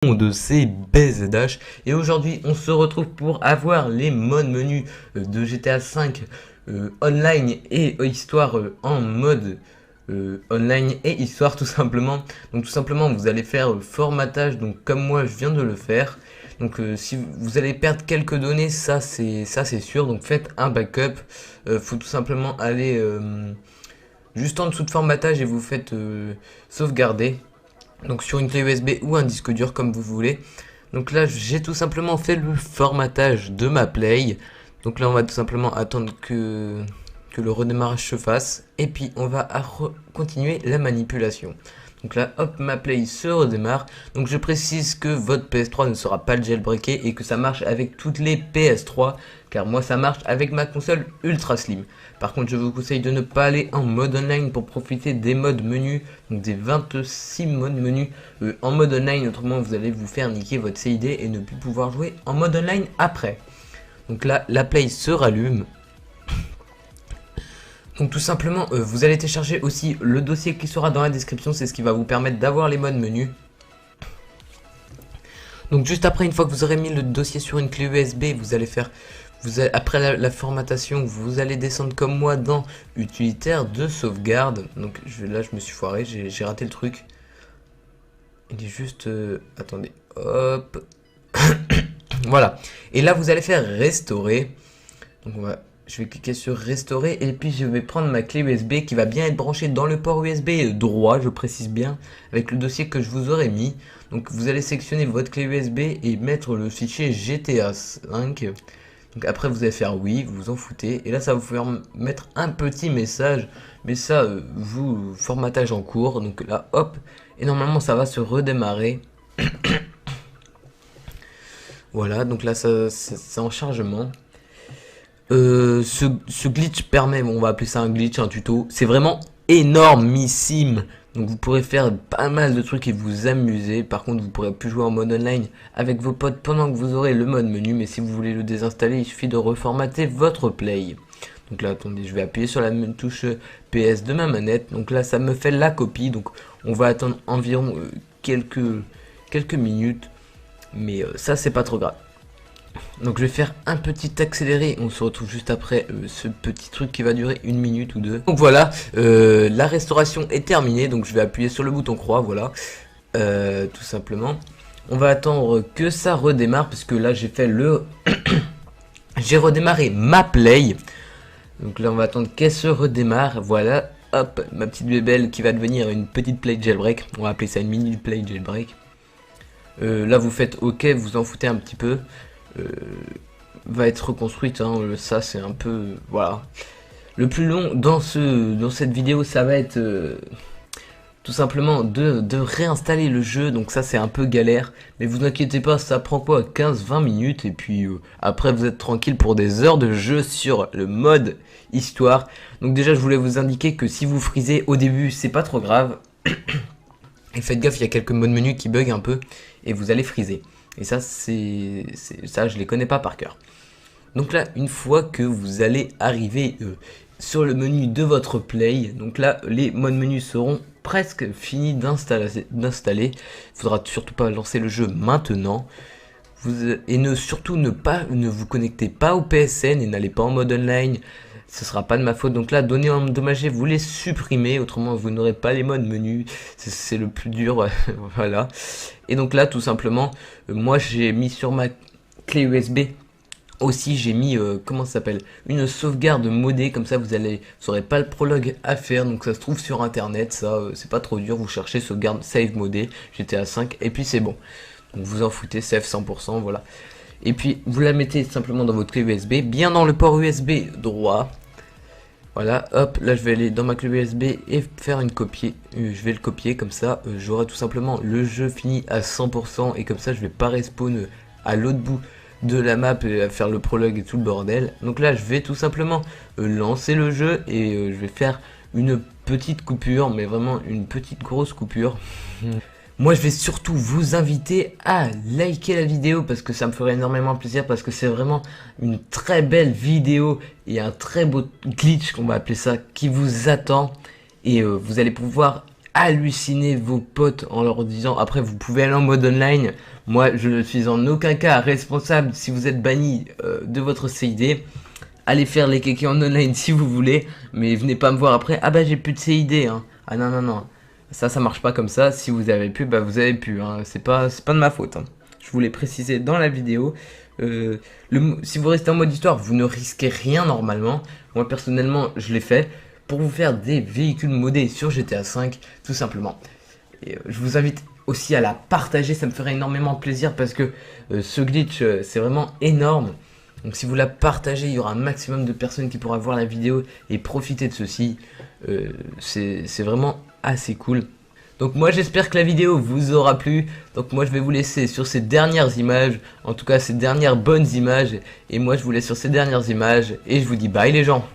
De ces BZH et aujourd'hui on se retrouve pour avoir les modes menus de GTA V online et histoire en mode online et histoire tout simplement. Donc tout simplement vous allez faire formatage, donc comme moi je viens de le faire. Donc si vous allez perdre quelques données, ça c'est sûr, donc faites un backup. Faut tout simplement aller juste en dessous de formatage et vous faites sauvegarder. Donc sur une clé USB ou un disque dur comme vous voulez. Donc là j'ai tout simplement fait le formatage de ma play. Donc là on va tout simplement attendre que le redémarrage se fasse. Et puis on va continuer la manipulation. Donc là hop, ma play se redémarre. Donc je précise que votre PS3 ne sera pas jailbreaké et que ça marche avec toutes les PS3. Car moi ça marche avec ma console ultra slim. Par contre je vous conseille de ne pas aller en mode online pour profiter des modes menus. Donc des 26 modes menus en mode online. Autrement vous allez vous faire niquer votre CID et ne plus pouvoir jouer en mode online après. Donc là la play se rallume. Donc tout simplement, vous allez télécharger aussi le dossier qui sera dans la description, c'est ce qui va vous permettre d'avoir les modes menus. Donc juste après, une fois que vous aurez mis le dossier sur une clé USB, vous allez faire, après la formatation, vous allez descendre comme moi dans utilitaire de sauvegarde. Donc là, je me suis foiré, j'ai raté le truc. Il est juste, attendez, hop, voilà. Et là, vous allez faire restaurer. Donc je vais cliquer sur restaurer et puis je vais prendre ma clé USB qui va bien être branchée dans le port USB droit, je précise bien, avec le dossier que je vous aurais mis. Donc vous allez sélectionner votre clé USB et mettre le fichier GTA 5. Donc après vous allez faire oui, vous vous en foutez. Et là ça va vous faire mettre un petit message, mais ça vous formatage en cours. Donc là hop, et normalement ça va se redémarrer. Voilà, donc là c'est en chargement. Ce glitch permet, bon, on va appeler ça un glitch, un tuto, c'est vraiment énormissime. Donc vous pourrez faire pas mal de trucs et vous amuser. Par contre vous pourrez plus jouer en mode online avec vos potes pendant que vous aurez le mode menu. Mais si vous voulez le désinstaller, il suffit de reformater votre play. Donc là attendez, je vais appuyer sur la touche PS de ma manette. Donc là ça me fait la copie. Donc on va attendre environ quelques minutes. Mais ça c'est pas trop grave. Donc je vais faire un petit accéléré, on se retrouve juste après ce petit truc qui va durer une minute ou deux. Donc voilà, la restauration est terminée, donc je vais appuyer sur le bouton croix, voilà, tout simplement. On va attendre que ça redémarre, parce que là j'ai fait le... j'ai redémarré ma play. Donc là on va attendre qu'elle se redémarre, voilà, hop, ma petite bébelle qui va devenir une petite play jailbreak. On va appeler ça une mini play jailbreak. Là vous faites ok, vous en foutez un petit peu. Va être reconstruite, hein, ça c'est un peu, voilà. Le plus long dans cette vidéo, ça va être tout simplement de réinstaller le jeu, donc ça c'est un peu galère, mais vous inquiétez pas, ça prend quoi, 15-20 minutes, et puis après vous êtes tranquille pour des heures de jeu sur le mode histoire. Donc déjà je voulais vous indiquer que si vous frisez au début, c'est pas trop grave, et faites gaffe, il y a quelques modes menu qui bug un peu, et vous allez friser. Et ça, ça, je les connais pas par cœur. Donc là, une fois que vous allez arriver sur le menu de votre play, donc là, les modes menus seront presque finis d'installer. Il faudra surtout pas lancer le jeu maintenant. Surtout ne vous connectez pas au PSN et n'allez pas en mode online. Ce sera pas de ma faute. Donc là, données endommagées, vous les supprimez. Autrement, vous n'aurez pas les modes menus. C'est le plus dur. Voilà. Et donc là, tout simplement, moi, j'ai mis sur ma clé USB. Aussi, j'ai mis, comment ça s'appelle, une sauvegarde modée. Comme ça, vous n'aurez pas le prologue à faire. Donc ça se trouve sur Internet. Ça, c'est pas trop dur. Vous cherchez sauvegarde save modée. GTA 5. Et puis, c'est bon. Donc vous en foutez. Save 100%. Voilà. Et puis, vous la mettez simplement dans votre clé USB. Bien dans le port USB droit. Voilà, hop, là je vais aller dans ma clé USB et faire une copie. Je vais le copier comme ça, j'aurai tout simplement le jeu fini à 100% et comme ça je vais pas respawn à l'autre bout de la map et à faire le prologue et tout le bordel. Donc là je vais tout simplement lancer le jeu et je vais faire une petite coupure, mais vraiment une petite grosse coupure. Moi je vais surtout vous inviter à liker la vidéo parce que ça me ferait énormément plaisir, parce que c'est vraiment une très belle vidéo et un très beau glitch, qu'on va appeler ça, qui vous attend. Et vous allez pouvoir halluciner vos potes en leur disant, après vous pouvez aller en mode online, moi je ne suis en aucun cas responsable si vous êtes banni de votre CID. Allez faire les kékés en online si vous voulez, mais venez pas me voir après, ah bah j'ai plus de CID hein. Ah non non non, ça marche pas comme ça, si vous avez pu, bah vous avez pu, hein. C'est pas de ma faute hein. Je vous l'ai précisé dans la vidéo. Si vous restez en mode histoire, vous ne risquez rien normalement. Moi personnellement je l'ai fait pour vous faire des véhicules modés sur GTA V tout simplement. Et je vous invite aussi à la partager, ça me ferait énormément plaisir parce que ce glitch c'est vraiment énorme. Donc si vous la partagez, il y aura un maximum de personnes qui pourra voir la vidéo et profiter de ceci. C'est vraiment assez cool. Donc moi j'espère que la vidéo vous aura plu. Donc moi je vais vous laisser sur ces dernières images. En tout cas ces dernières bonnes images. Et moi je vous laisse sur ces dernières images. Et je vous dis bye les gens.